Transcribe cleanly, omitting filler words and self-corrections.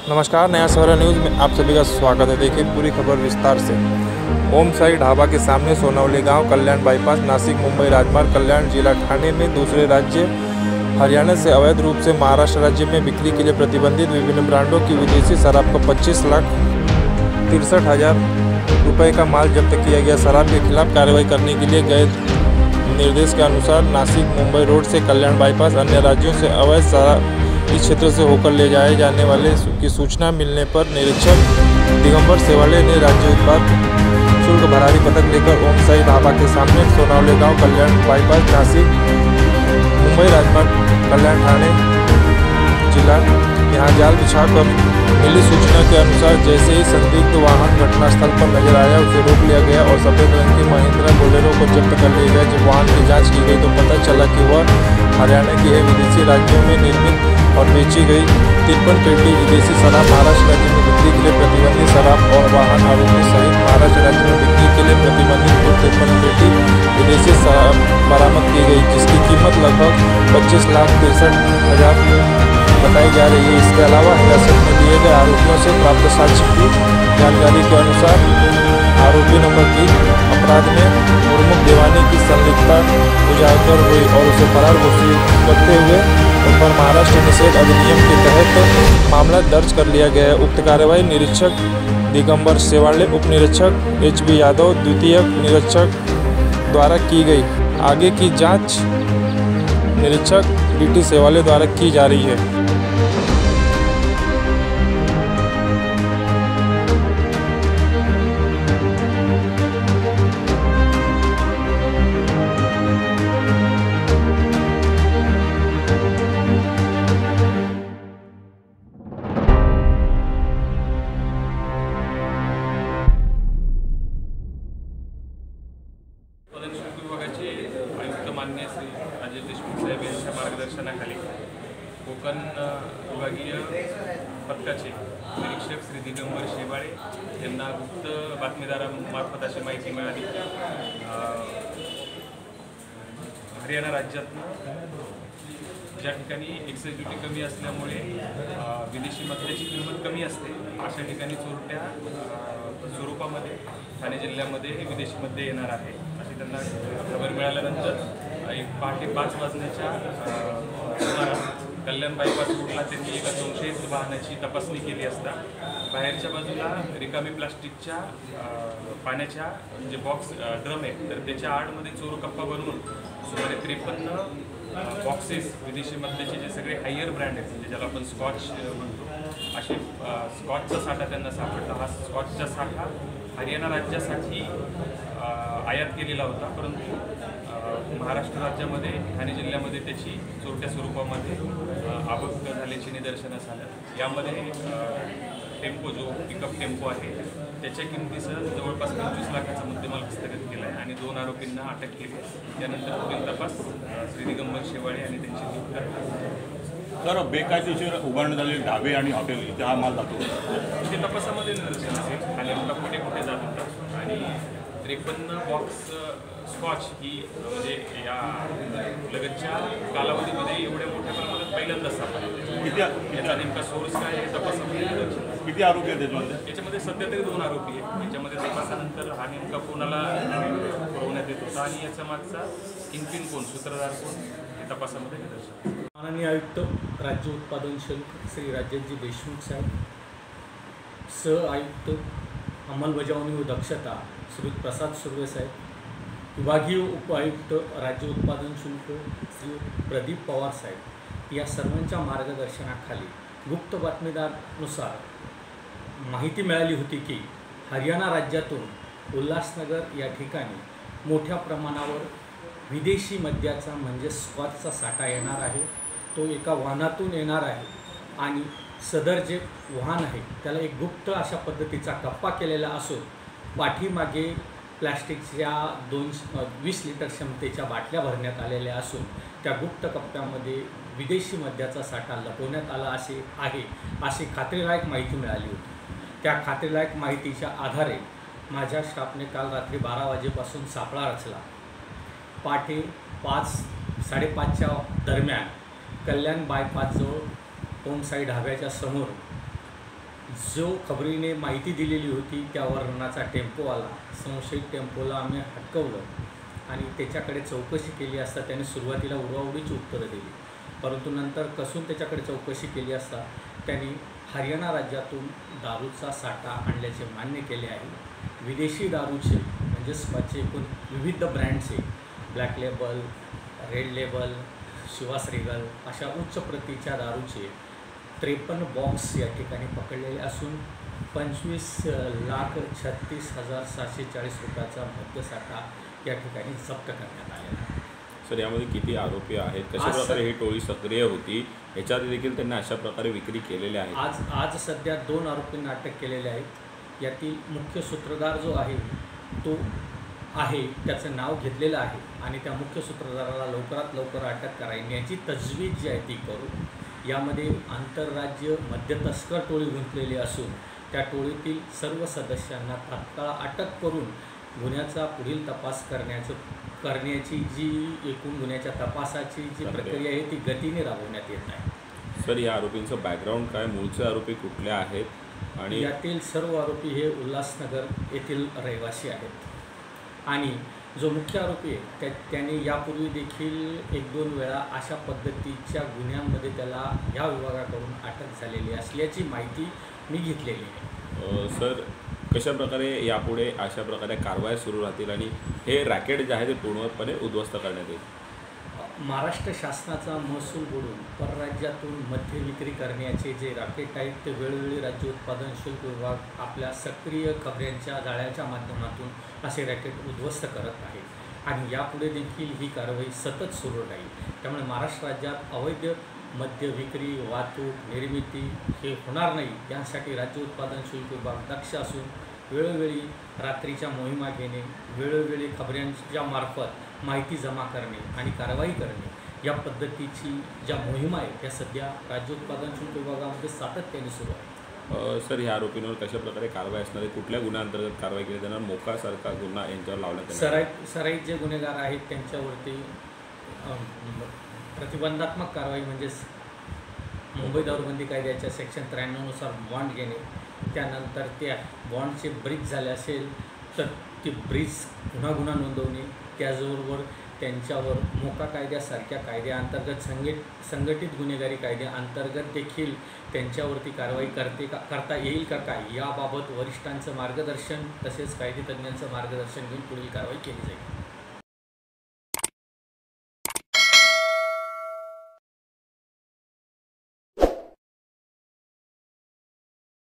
नमस्कार, नया सवेरा न्यूज़ में आप सभी का स्वागत है। देखिए पूरी खबर विस्तार से। ओम साई ढाबा के सामने सोनौली गांव, कल्याण बाईपास, नासिक मुंबई राजमार्ग, कल्याण जिला ठाणे में दूसरे राज्य हरियाणा से अवैध रूप से महाराष्ट्र राज्य में बिक्री के लिए प्रतिबंधित विभिन्न ब्रांडों की विदेशी शराब का 25,63,000 रुपये का माल जब्त किया गया। शराब के खिलाफ कार्रवाई करने के लिए गए निर्देश के अनुसार नासिक मुंबई रोड से कल्याण बाईपास अन्य राज्यों से अवैध शराब इस क्षेत्र से होकर ले जाए जाने वाले की सूचना मिलने पर निरीक्षक दिगंबर सेवाले ने राज्य उत्पाद शुल्क भरारी पथक लेकर ओम साई ढाबा के सामने सोनौली गांव, कल्याण बाईपास, नासिक मुंबई राजमार्ग, कल्याण ठाणे जिला यहां जाल बिछाकर मिली सूचना के अनुसार जैसे ही संदिग्ध वाहन घटनास्थल पर नजर आया उसे रोक लिया गया और सफेद रंग की महिंद्रा बोलेरो को जब्त कर लिया गया। जब वाहन की जांच की गई तो पता चला कि वह हरियाणा की है। विदेशी राज्यों में निर्मित और बेची गई 53 पेटी विदेशी शराब महाराष्ट्र राज्य में बिक्री के लिए प्रतिबंधित शराब और वाहन आरोपी सहित महाराष्ट्र राज्य में बिक्री के लिए प्रतिबंधित कुल 53 पेटी विदेशी शराब बरामद की गई, जिसकी कीमत लगभग 25,63,000 बताई जा रही है। इसके अलावा हिरासत में लिए गए आरोपियों से प्राप्त साक्ष्य की जानकारी के अनुसार आरोपी नंबर 3 अपराध में गुरमुख देवानी की संलिप्तता उजागर हुई और उसे फरार घोषित करते हुए उन पर महाराष्ट्र निषेध अधिनियम के तहत मामला दर्ज कर लिया गया है। उक्त कार्रवाई निरीक्षक दिगंबर सेवाले, उप निरीक्षक HB यादव, द्वितीय निरीक्षक द्वारा की गई। आगे की जाँच निरीक्षक DT सेवाले द्वारा की जा रही है। विभागाचे आयुक्त मान्य श्री राजेश देशमुख साहेब यांच्या मार्गदर्शनाखाली कोकण विभागीय पथकाचे निरीक्षक श्री दिगंबर शेवाळे यांना गुप्त बातमीदारामार्फत अशी माहिती मिळाली। हरियाणा राज्यातून ज्या ठिकाणी एक्साईज ड्युटी कमी असल्यामुळे विदेशी मद्याची किंमत कमी असते अशा ठिकाणी चोरट्या स्वरूपामध्ये ठाणे जिल्ह्यामध्ये विदेशी मद्य येणार आहे अशी त्यांना खबर मिळाल्यानंतर एक पहाटे 5 वाजण्याच्या सुमारास कल्याण बायपास रोडला त्यांनी एका संशयित वाहनाची तपासणी केली असता बाहेरच्या बाजूला रिकामी प्लास्टिकच्या पाण्याच्या जे बॉक्स ड्रम आहे तर त्याच्या आडमध्ये चोर कप्पा बनवून सुमारे 53 बॉक्सेस विदेशी मद्याचे जे सगळे हायर ब्रँड आहेत म्हणजे ज्याला आपण स्कॉच म्हणतो असे स्कॉचचा साठा त्यांना सापडला। हा स्कॉचचा साठा हरियाणा राज्यासाठी आयात केलेला होता, परंतु महाराष्ट्र राज्यामध्ये ठाणे जिल्ह्यामध्ये त्याची चोरट्या स्वरूपामध्ये आवक झाल्याची निदर्शनास आलं। यामध्ये टेम्पो जो पिकअप टेम्पो आहे त्याच्या किमतीसह जवळपास 25 लाखाचा मुद्देमाल हस्तगत केला आहे आणि 2 आरोपींना अटक केली। त्यानंतर पुढील तपास श्री दिगंबर शेवाळे आणि त्यांची टीम करतात। सर, बेकायदेशीर उभारण्यात आलेले ढाबे आणि हॉटेल इथे हा माल जातो ते तपासामध्ये निदर्शन असेल आणि कुठे कुठे जात होतात आणि 53 बॉक्स स्कॉच ही म्हणजे या लगतच्या कालावधीमध्ये एवढ्या मोठ्या प्रमाणात पहिल्यांदाच सापडले। याचा नेमका सोर्स काय आहे तपासामध्ये किती आरोपी आहेत याच्यामध्ये सध्या तरी 2 आरोपी आहेत। याच्यामध्ये तपासानंतर हा नेमका कोणाला पुरवण्यात येत होता आणि याचा मागचा किंगपिन कोण, सूत्रधार कोण हे तपासामध्ये निदर्शन। माननीय आयुक्त राज्य उत्पादन शुल्क श्री राजेशजी देशमुख साहेब, सह आयुक्त अंमलबजावणी व दक्षता श्री प्रसाद सुर्वे साहेब, विभागीय उपायुक्त राज्य उत्पादन शुल्क श्री प्रदीप पवार साहेब या सर्वांच्या मार्गदर्शनाखाली गुप्त बातमीदारानुसार माहिती मिळाली होती की हरियाणा राज्यातून उल्हासनगर या ठिकाणी मोठ्या प्रमाणावर विदेशी मद्याचा म्हणजे स्कॉचचा साठा येणार आहे। तो एका वाहनातून येणार आहे आणि सदर जे वाहन आहे त्याला एक गुप्त अशा पद्धतीचा कप्पा केलेला असून पाठीमागे प्लॅस्टिकच्या 20 लिटर क्षमतेच्या बाटल्या भरण्यात आलेल्या असून त्या गुप्त कप्प्यामध्ये विदेशी मद्याचा साठा लपवण्यात आला अशी खात्रीलायक माहिती मिळाली होती। त्या खात्रीलायक माहितीच्या आधारे माझ्या स्टाफने काल रात्री 12 वाजेपासून सापळा रचला। पहाटे 5-5:30च्या दरम्यान कल्याण बायपासजवळ ओम साई ढाब्याच्या समोर जो खबरीने माहिती दिलेली होती त्या वर्णाचा टेम्पो आला. संशयित टेम्पोला आम्ही हटकवलं आणि त्याच्याकडे चौकशी केली असता त्याने सुरुवातीला उडवाउडीची उत्तरं दिली, परंतु नंतर कसून त्याच्याकडे चौकशी केली असता त्यांनी हरियाणा राज्यातून दारूचा साठा आणल्याचे मान्य केले आहे. विदेशी दारूचे म्हणजे स्कॉचचे एकूण विविध ब्रँडचे ब्लॅक लेबल, रेड लेबल, शिवास रिगल अशा उच्च प्रतीच्या दारूचे 53 बॉक्स या ठिकाणी पकडलेले असून 25,36,740 रुपयाचा मद्यसाठा या ठिकाणी जप्त करण्यात आलेला आहे. सर, यामध्ये किती आरोपी आहेत, कशा प्रकारे ही टोळी सक्रिय होती, याच्यात देखील त्यांनी अशा प्रकारे विक्री केलेली आहे? आज सध्या 2 आरोपींना अटक केलेले आहेत. यातील मुख्य सूत्रधार जो आहे तो आहे, त्याचं नाव घेतलेलं आहे आणि त्या मुख्य सूत्रधाराला लवकरात लवकर अटक करावी याची तजवीज जी आहे ती करू. यामध्ये आंतरराज्य मद्यतस्कर टोळी गुंतलेली असून त्या टोळीतील सर्व सदस्यांना तात्काळ अटक करून गुन्ह्याचा पुढील तपास करण्याची जी एकूण गुन्ह्याच्या तपासाची जी प्रक्रिया आहे ती गतीने राबवण्यात येत आहे. सर, या आरोपींचं बॅकग्राऊंड काय, मूळचे आरोपी कुठले आहेत? आणि यातील सर्व आरोपी हे उल्हासनगर येथील रहिवासी आहेत आणि जो मुख्य आरोपी आहे त्याने यापूर्वी देखील 1-2 वेळा अशा पद्धतीच्या गुन्ह्यांमध्ये त्याला ह्या विभागाकडून अटक झालेली असल्याची माहिती मी घेतलेली आहे. सर, कशा प्रकारे यापुढे अशा प्रकारे कारवाया सुरू राहतील आणि हे रॅकेट जे आहे ते पूर्णपणे उद्ध्वस्त करण्यात येईल? महाराष्ट्र शासनाचा महसूल बुडून परराज्यातून मद्य विक्री करण्याचे जे रॅकेट आहेत ते वेळोवेळी राज्य उत्पादन शुल्क विभाग आपल्या सक्रिय खबऱ्यांच्या जाळ्याच्या माध्यमातून असे रॅकेट उद्ध्वस्त करत आहे आणि यापुढे देखील ही कारवाई सतत सुरू राहील. त्यामुळे महाराष्ट्र राज्यात अवैध मद्य विक्री, वाहतूक, निर्मिती हे होणार नाही यासाठी राज्य उत्पादन शुल्क विभाग दक्ष असून वेळोवेळी रात्रीच्या मोहिमा घेणे, वेळोवेळी खबऱ्यांच्या मार्फत माहिती जमा करणे आणि कारवाई करणे या पद्धतीची ज्या मोहिमा आहेत त्या सध्या राज्य उत्पादन शुल्क विभागामध्ये सातत्याने सुरू आहे. सर, ह्या आरोपींवर कशा प्रकारे कारवाई असणार आहे, कुठल्या गुन्ह्याअंतर्गत कारवाई केली जाणार, मोकासारखा गुन्हा यांच्यावर लावण्यात येणार? सराईत जे गुन्हेगार आहेत त्यांच्यावरती प्रतिबंधात्मक कारवाई म्हणजेच मुंबई दारूबंदी कायद्याच्या सेक्शन 93 नुसार बॉन्ड घेणे, त्यानंतर त्या बॉन्डचे ब्रीच झाले असेल तर ती ब्रीच पुन्हा गुन्हा नोंदवणे, त्याचबरोबर त्यांच्यावर मोका कायद्यासारख्या कायद्याअंतर्गत संघटित गुन्हेगारी कायद्याअंतर्गत देखील त्यांच्यावरती कारवाई करता येईल का काय याबाबत वरिष्ठांचं मार्गदर्शन तसेच कायदेतज्ञांचं मार्गदर्शन घेऊन पुढील कारवाई केली जाईल.